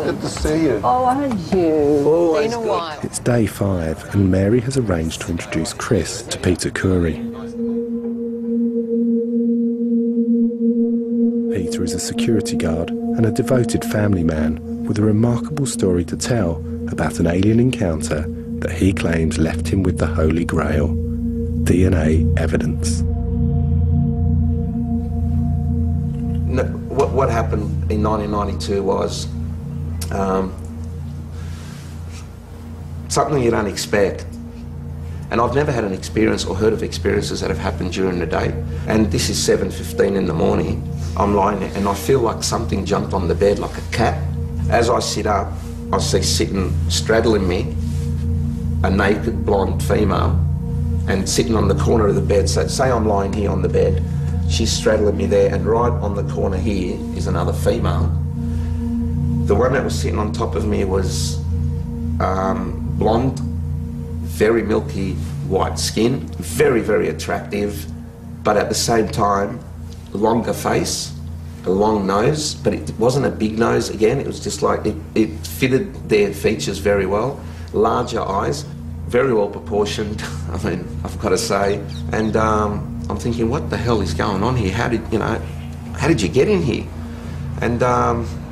good. Good to see you. Oh, aren't you? Always Been a good. while. It's day 5 and Mary has arranged to introduce Chris to Peter Curry. Peter is a security guard and a devoted family man with a remarkable story to tell about an alien encounter that he claims left him with the Holy Grail, DNA evidence. No, what happened in 1992 was something you don't expect. And I've never had an experience or heard of experiences that have happened during the day. And this is 7:15 in the morning. I'm lying there and I feel like something jumped on the bed like a cat. As I sit up, I see sitting, straddling me, a naked blonde female, and sitting on the corner of the bed. So say I'm lying here on the bed, she's straddling me there, and right on the corner here is another female. The one that was sitting on top of me was blonde, very milky white skin, very, very attractive, but at the same time, longer face, a long nose, but it wasn't a big nose again, it was just like, it fitted their features very well, larger eyes, very well proportioned, I mean, I've got to say, and I'm thinking, what the hell is going on here? How did you get in here? And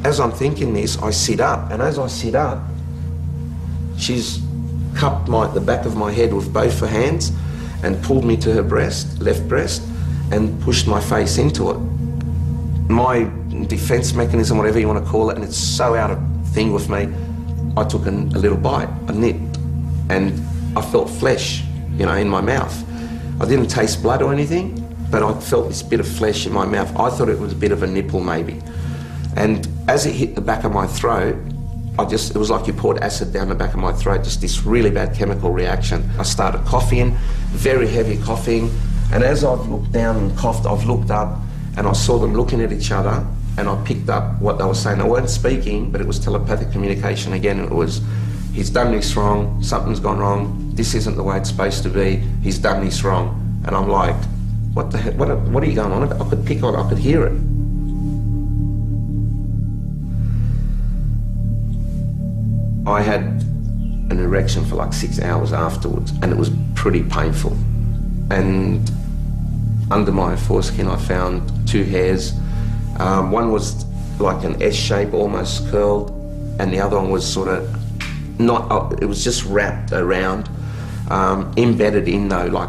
as I'm thinking this, I sit up, and as I sit up, she's cupped the back of my head with both her hands and pulled me to her breast, left breast, and pushed my face into it. My defense mechanism, whatever you want to call it, and it's so out of thing with me, I took a little bite, a nip, and I felt flesh, in my mouth. I didn't taste blood or anything, but I felt this bit of flesh in my mouth. I thought it was a bit of a nipple maybe. And as it hit the back of my throat, it was like you poured acid down the back of my throat, just this really bad chemical reaction. I started coughing, very heavy coughing, and as I've looked down and coughed, I've looked up and I saw them looking at each other, and I picked up what they were saying. They weren't speaking, but it was telepathic communication again. It was, he's done this wrong, something's gone wrong, this isn't the way it's supposed to be, he's done this wrong. And I'm like, what the heck, what are you going on about? I could pick on it, I could hear it. I had an erection for like 6 hours afterwards, and it was pretty painful. And under my foreskin I found 2 hairs. One was like an S shape, almost curled, and the other one was sort of not, it was just wrapped around, embedded in though, like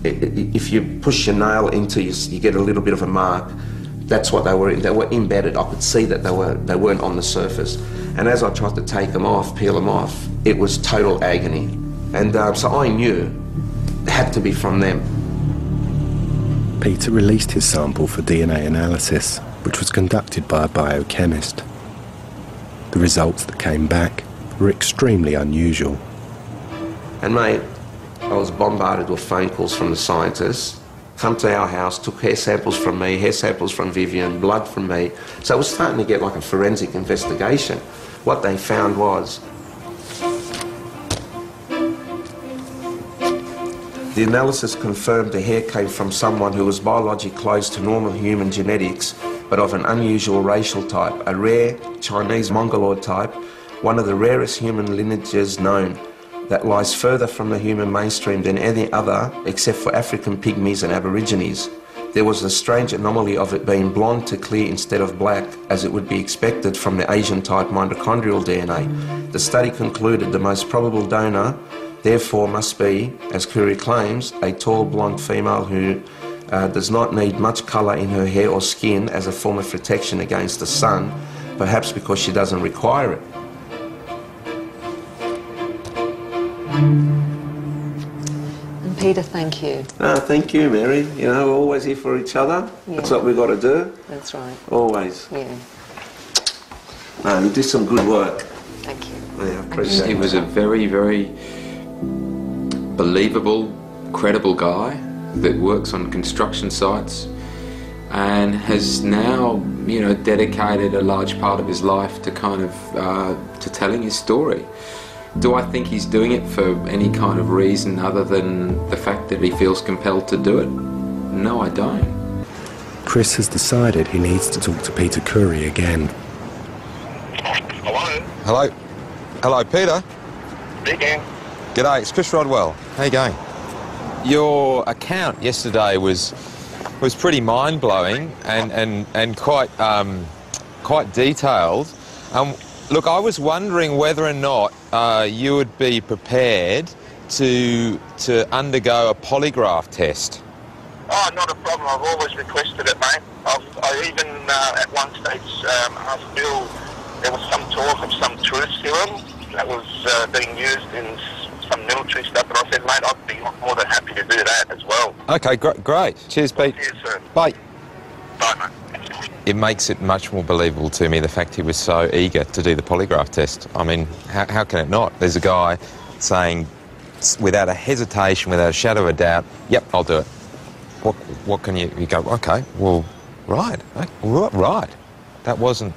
if you push your nail into you get a little bit of a mark. That's what they were embedded. I could see that they weren't on the surface. And as I tried to take them off, peel them off, it was total agony. And so I knew it had to be from them. Peter released his sample for DNA analysis, which was conducted by a biochemist. The results that came back were extremely unusual. And mate, I was bombarded with phone calls from the scientists. Come to our house, took hair samples from me, hair samples from Vivian, blood from me. So it was starting to get like a forensic investigation. What they found was the analysis confirmed the hair came from someone who was biologically close to normal human genetics, but of an unusual racial type, a rare Chinese Mongoloid type, one of the rarest human lineages known, that lies further from the human mainstream than any other except for African pygmies and aborigines. There was a strange anomaly of it being blonde to clear instead of black, as it would be expected from the Asian-type mitochondrial DNA. The study concluded the most probable donor, therefore, must be, as Curry claims, a tall blonde female who does not need much colour in her hair or skin as a form of protection against the sun, perhaps because she doesn't require it. And Peter, thank you. Thank you, Mary. We're always here for each other. Yeah. That's what we've got to do. That's right. Always. Yeah. You did some good work. Thank you. Yeah, I appreciate it. He was a very, very believable, credible guy that works on construction sites and has now, dedicated a large part of his life to to telling his story. Do I think he's doing it for any kind of reason other than the fact that he feels compelled to do it? No, I don't. Chris has decided he needs to talk to Peter Curry again. Hello? Hello? Hello, Peter? Speaking. G'day, it's Chris Rodwell. How you going? Your account yesterday was pretty mind-blowing and quite detailed. Look, I was wondering whether or not you would be prepared to undergo a polygraph test. Oh, not a problem. I've always requested it, mate. I even at one stage asked Bill, there was some talk of some truth serum that was being used in some military stuff, and I said, mate, I'd be more than happy to do that as well. Okay, great. Cheers, Pete. Cheers, sir. Bye. Bye, mate. It makes it much more believable to me, the fact he was so eager to do the polygraph test. I mean, how can it not? There's a guy saying, without a hesitation, without a shadow of a doubt, yep, I'll do it. What can you go, okay, well, right. That wasn't,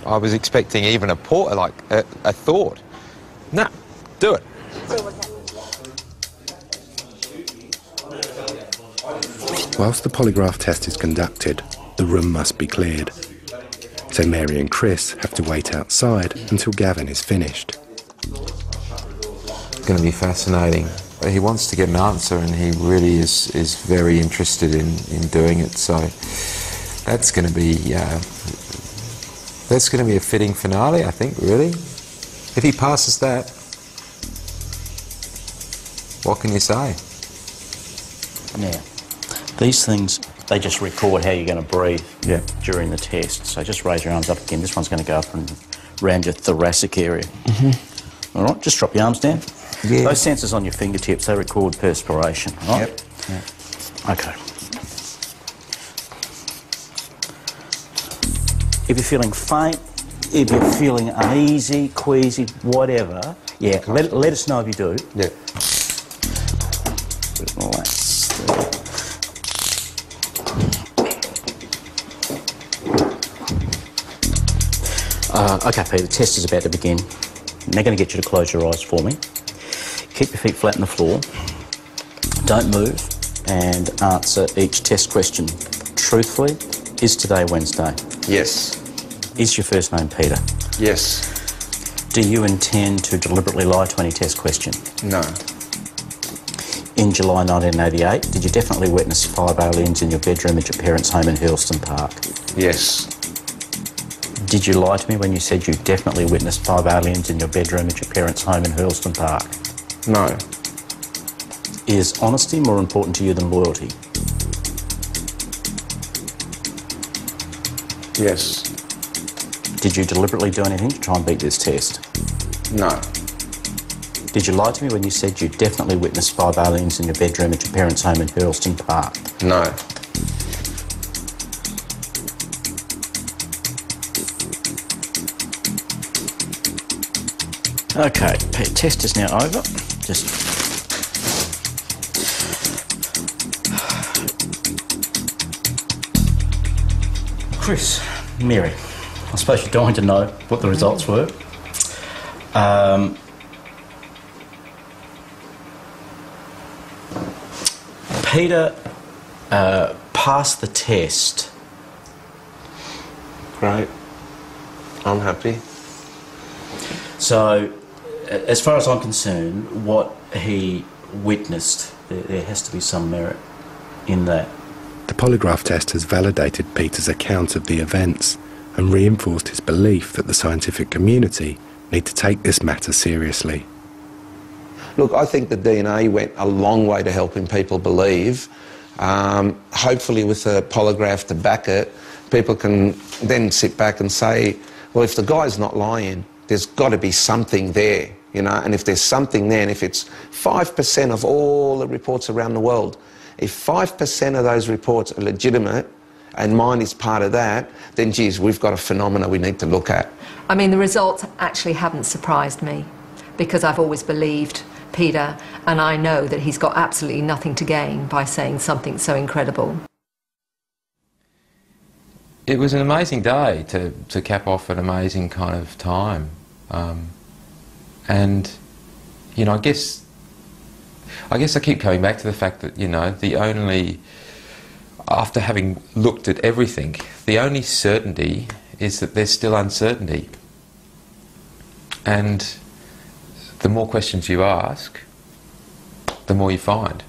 I was expecting even a thought. No, do it. Whilst the polygraph test is conducted, the room must be cleared. So Mary and Chris have to wait outside until Gavin is finished. It's going to be fascinating. He wants to get an answer, and he really is very interested in doing it. So that's going to be a fitting finale, I think. Really, if he passes that, what can you say? Yeah, these things, they just record how you're going to breathe during the test. So just raise your arms up again. This one's going to go up and around your thoracic area. Mm-hmm. All right, just drop your arms down. Yeah. Those sensors on your fingertips, they record perspiration, all right? Yep. Okay. If you're feeling faint, if you're feeling uneasy, queasy, whatever, let us know if you do. Yeah. Relax. Okay, Peter, the test is about to begin. I'm now going to get you to close your eyes for me. Keep your feet flat on the floor. Don't move, and answer each test question truthfully. Is today Wednesday? Yes. Is your first name Peter? Yes. Do you intend to deliberately lie to any test question? No. In July 1988, did you definitely witness 5 aliens in your bedroom at your parents' home in Hurlston Park? Yes. Did you lie to me when you said you definitely witnessed 5 aliens in your bedroom at your parents' home in Hurlston Park? No. Is honesty more important to you than loyalty? Yes. Did you deliberately do anything to try and beat this test? No. Did you lie to me when you said you definitely witnessed 5 aliens in your bedroom at your parents' home in Hurlston Park? No. Okay, test is now over. Just Chris, Mary, I suppose you're dying to know what the results were. Peter passed the test. Great. I'm happy. So, as far as I'm concerned, what he witnessed, there has to be some merit in that. The polygraph test has validated Peter's account of the events and reinforced his belief that the scientific community need to take this matter seriously. Look, I think the DNA went a long way to helping people believe. Hopefully with a polygraph to back it, people can then sit back and say, well, if the guy's not lying, there's got to be something there, you know, and if there's something there, and if it's 5% of all the reports around the world, if 5% of those reports are legitimate and mine is part of that, then, geez, we've got a phenomena we need to look at. I mean, the results actually haven't surprised me because I've always believed Peter, and I know that he's got absolutely nothing to gain by saying something so incredible. It was an amazing day to cap off an amazing kind of time. And, you know, I guess I keep coming back to the fact that, you know, after having looked at everything, the only certainty is that there's still uncertainty. And the more questions you ask, the more you find.